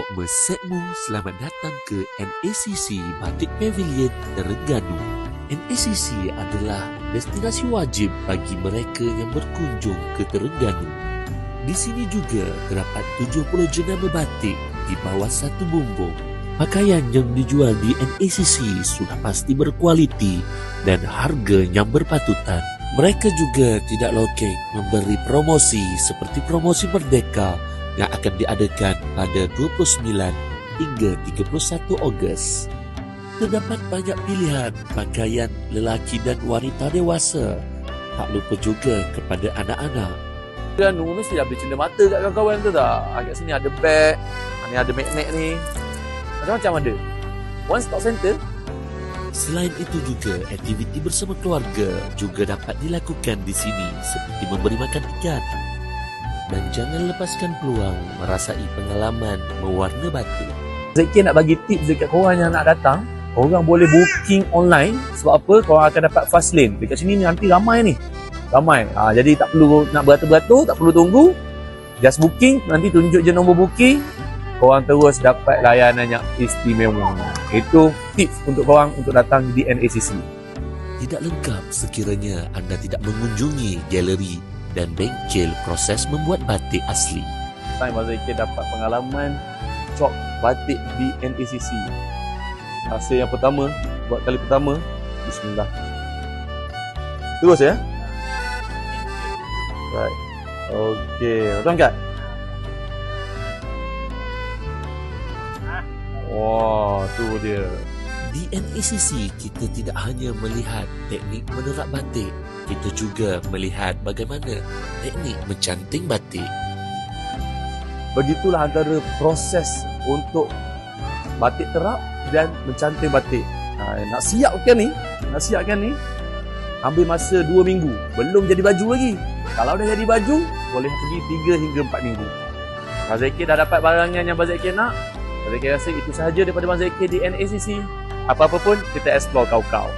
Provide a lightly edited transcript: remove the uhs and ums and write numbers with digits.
Pokok Mesetmu, selamat datang ke NACC Batik Pavilion Terengganu. NACC adalah destinasi wajib bagi mereka yang berkunjung ke Terengganu. Di sini juga terdapat 70 jenama batik di bawah satu bumbung. Pakaian yang dijual di NACC sudah pasti berkualiti dan harga yang berpatutan. Mereka juga tidak lokek memberi promosi seperti promosi Merdeka yang akan diadakan pada 29 hingga 31 Ogos. Terdapat banyak pilihan pakaian lelaki dan wanita dewasa. Tak lupa juga kepada anak-anak. Terengganu mesti dah beli cendera mata kat kawan-kawan tu tak? Kat sini ada beg, ni ada magnet ni. Macam-macam ada. One stop center. Selain itu juga, aktiviti bersama keluarga juga dapat dilakukan di sini seperti memberi makan ikan. Dan jangan lepaskan peluang merasai pengalaman mewarna batik. ZK nak bagi tips dekat korang yang nak datang. Korang boleh booking online. Sebab apa? Korang akan dapat fast lane. Dekat sini ni nanti ramai ni. Ramai. Jadi tak perlu nak beratur-beratur, tak perlu tunggu. Just booking, nanti tunjuk je nombor booking. Korang terus dapat layanan yang istimewa. Itu tips untuk korang untuk datang di NACC. Tidak lengkap sekiranya anda tidak mengunjungi galeri dan bengkel proses membuat batik asli. Time Abang ZK dapat pengalaman cop batik di NACC. Rasa yang pertama, buat kali pertama, bismillah. Terus ya. Right. Okey, betul angkat. Wah, tu dia. Di NACC, kita tidak hanya melihat teknik menerap batik, kita juga melihat bagaimana teknik mencanting batik. Begitulah antara proses untuk batik terap dan mencanting batik. Nak siapkan ni, ambil masa 2 minggu. Belum jadi baju lagi. Kalau dah jadi baju, boleh pergi 3 hingga 4 minggu. Abang ZK dah dapat barangnya yang Abang ZK nak. Abang ZK rasa itu sahaja daripada Abang ZK di NACC. Apa-apa pun, kita explore kau-kau.